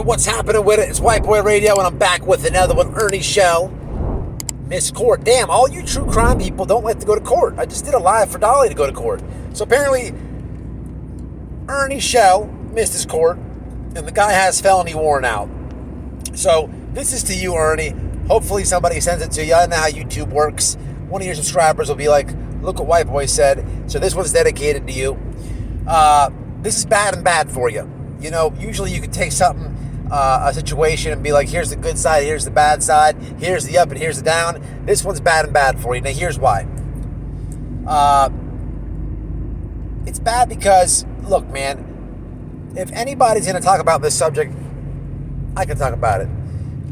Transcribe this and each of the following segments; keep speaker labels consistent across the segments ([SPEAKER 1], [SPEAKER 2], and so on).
[SPEAKER 1] right, what's happening with it? It's White Boy Radio, and I'm back with another one, Ernie Show. Missed court. Damn, all you true crime people don't like to go to court. I just did a live for Dolly to go to court. So apparently, Ernie Show missed his court, and the guy has felony warrant out. So this is to you, Ernie. Hopefully somebody sends it to you. I know how YouTube works. One of your subscribers will be like, look what White Boy said. So this one's dedicated to you. This is bad and bad for you. You know, usually you could take something, a situation, and be like, here's the good side, here's the bad side, here's the up and here's the down. This one's bad and bad for you. Now, here's why. It's bad because, look, man, if anybody's going to talk about this subject, I can talk about it.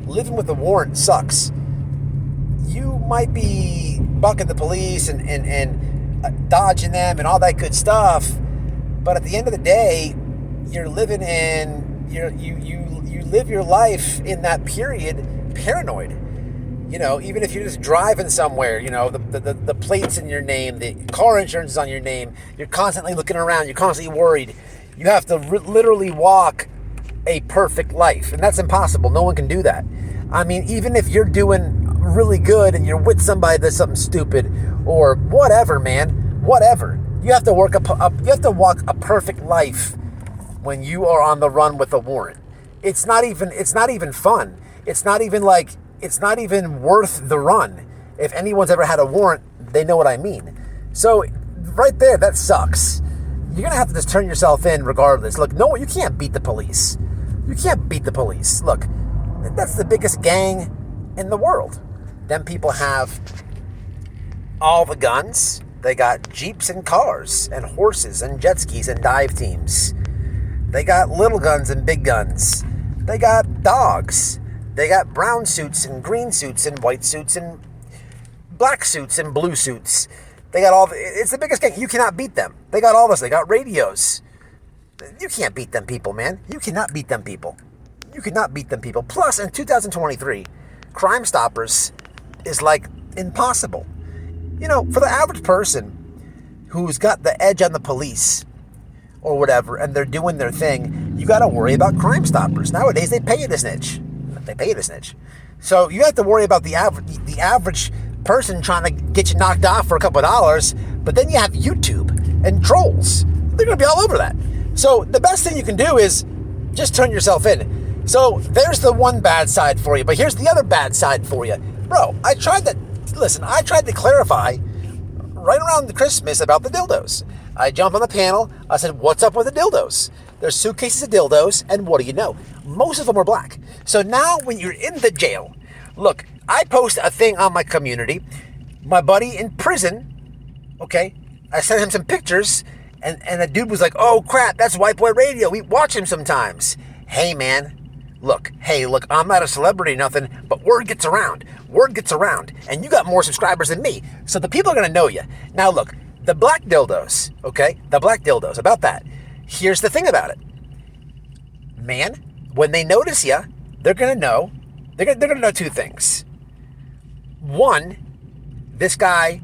[SPEAKER 1] Living with a warrant sucks. You might be bucking the police and dodging them and all that good stuff, but at the end of the day, you're living in, you live your life in that period paranoid. You know, even if you're just driving somewhere, you know, the plate's in your name, the car insurance is on your name, you're constantly looking around, you're constantly worried. You have to literally walk a perfect life, and that's impossible. No one can do that. I mean, even if you're doing really good and you're with somebody that's something stupid or whatever, man, whatever, you have to walk a perfect life when you are on the run with a warrant. It's not even fun. It's not even worth the run. If anyone's ever had a warrant, they know what I mean. So right there, that sucks. You're going to have to just turn yourself in regardless. Look, no, you can't beat the police. You can't beat the police. Look, that's the biggest gang in the world. Them people have all the guns. They got jeeps and cars and horses and jet skis and dive teams. They got little guns and big guns. They got dogs. They got brown suits and green suits and white suits and black suits and blue suits. They got all it's the biggest gang. You cannot beat them. They got all this. They got radios. You can't beat them people, man. You cannot beat them people. You cannot beat them people. Plus, in 2023, Crime Stoppers is like impossible. You know, for the average person who's got the edge on the police or whatever, and they're doing their thing, you got to worry about Crime Stoppers. Nowadays, they pay you to snitch. They pay you to snitch. So you have to worry about the average person trying to get you knocked off for a couple of dollars, but then you have YouTube and trolls. They're going to be all over that. So the best thing you can do is just turn yourself in. So there's the one bad side for you, but here's the other bad side for you. Bro, I tried to clarify right around the Christmas about the dildos. I jumped on the panel. I said, what's up with the dildos? There's suitcases of dildos, and what do you know? Most of them are black. So now when you're in the jail, look, I post a thing on my community. My buddy in prison, okay, I sent him some pictures, and the dude was like, oh, crap, that's White Boy Radio. We watch him sometimes. Hey, man, look, I'm not a celebrity or nothing, but word gets around. Word gets around, and you got more subscribers than me, so the people are going to know you. Now, look, the black dildos, okay, about that. Here's the thing about it. Man, when they notice you, they're going to know two things. One, this guy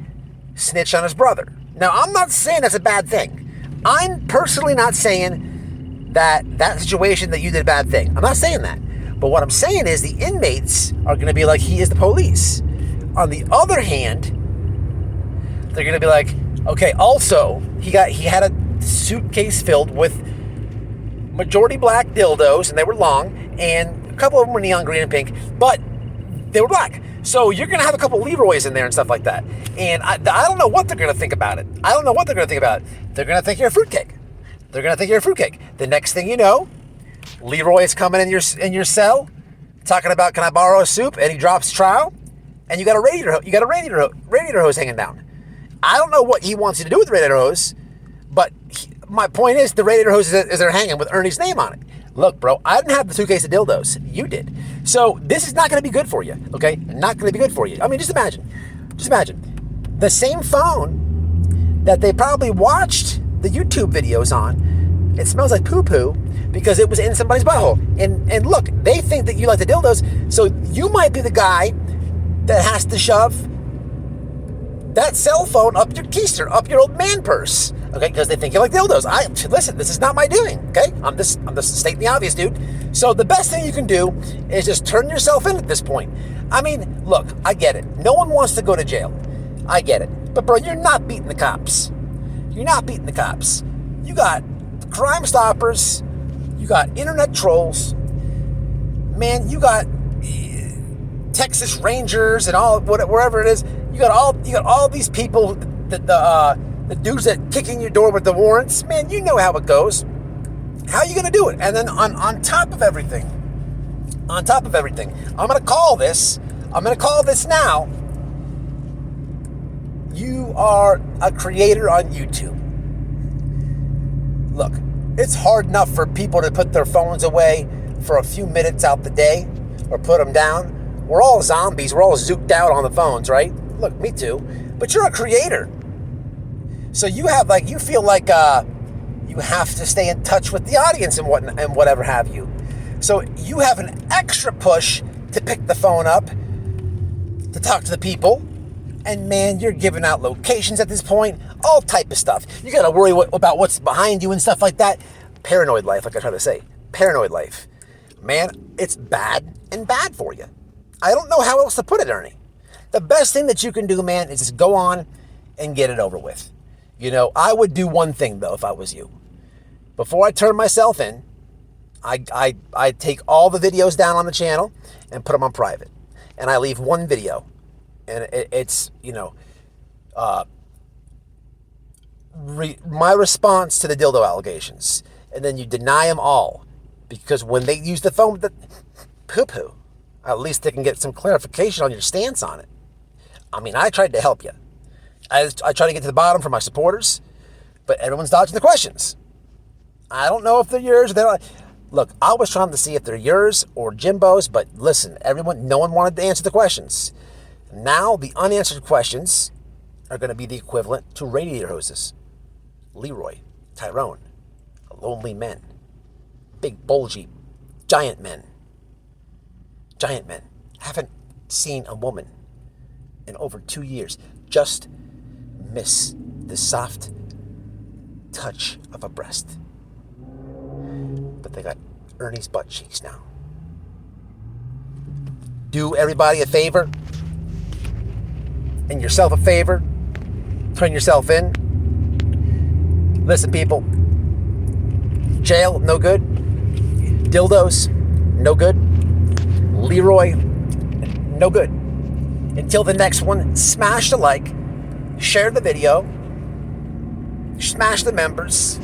[SPEAKER 1] snitched on his brother. Now, I'm not saying that's a bad thing. I'm personally not saying that situation that you did a bad thing. I'm not saying that. But what I'm saying is the inmates are going to be like, he is the police. On the other hand, they're going to be like, okay, also, he had a suitcase filled with majority black dildos, and they were long, and a couple of them were neon green and pink, but they were black. So you're going to have a couple Leroys in there and stuff like that. And I don't know what they're going to think about it. They're going to think you're a fruitcake. The next thing you know, Leroy is coming in your cell, talking about, can I borrow a soup? And he drops trowel, and you got a radiator hose hanging down. I don't know what he wants you to do with the radiator hose, but my point is the radiator hose is there hanging with Ernie's name on it. Look, bro, I didn't have the suitcase of dildos. You did. So this is not going to be good for you, okay? Not going to be good for you. I mean, just imagine. The same phone that they probably watched the YouTube videos on, it smells like poo-poo because it was in somebody's butthole. And look, they think that you like the dildos, so you might be the guy that has to shove that cell phone up your keister, up your old man purse. Okay, because they think you like dildos. Listen, this is not my doing, okay? I'm just stating the obvious, dude. So the best thing you can do is just turn yourself in at this point. I mean, look, I get it. No one wants to go to jail. I get it. But bro, you're not beating the cops. You're not beating the cops. You got Crime Stoppers, you got internet trolls, man, you got Texas Rangers and all wherever it is. You got all these people, the dudes that kick in your door with the warrants. Man, you know how it goes. How are you gonna do it? And then on top of everything, I'm gonna call this now. You are a creator on YouTube. Look, it's hard enough for people to put their phones away for a few minutes out the day or put them down. We're all zombies. We're all zooked out on the phones, right? Look, me too. But you're a creator. So you feel like you have to stay in touch with the audience and whatever have you. So you have an extra push to pick the phone up, to talk to the people. And man, you're giving out locations at this point, all type of stuff. You got to worry about what's behind you and stuff like that. Paranoid life, like I try to say. Paranoid life. Man, it's bad and bad for you. I don't know how else to put it, Ernie. The best thing that you can do, man, is just go on and get it over with. You know, I would do one thing, though, if I was you. Before I turn myself in, I'd take all the videos down on the channel and put them on private. And I leave one video. And it's, you know, my response to the dildo allegations. And then you deny them all. Because when they use the phone with the poo-poo, at least they can get some clarification on your stance on it. I mean, I tried to help you. I tried to get to the bottom for my supporters, but everyone's dodging the questions. I don't know if they're yours or they're not. Look, I was trying to see if they're yours or Jimbo's, but listen, no one wanted to answer the questions. Now the unanswered questions are going to be the equivalent to radiator hoses. Leroy, Tyrone, lonely men, big bulgy, giant men. Giant men. Haven't seen a woman in over 2 years. Just miss the soft touch of a breast. But they got Ernie's butt cheeks now. Do everybody a favor and yourself a favor. Turn yourself in. Listen, people. Jail, no good. Dildos, no good. Leroy, no good. Until the next one, smash the like, share the video, smash the members.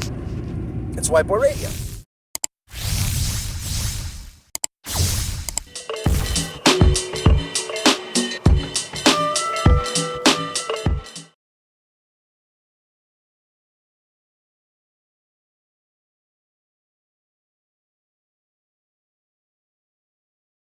[SPEAKER 1] It's White Boy Radio.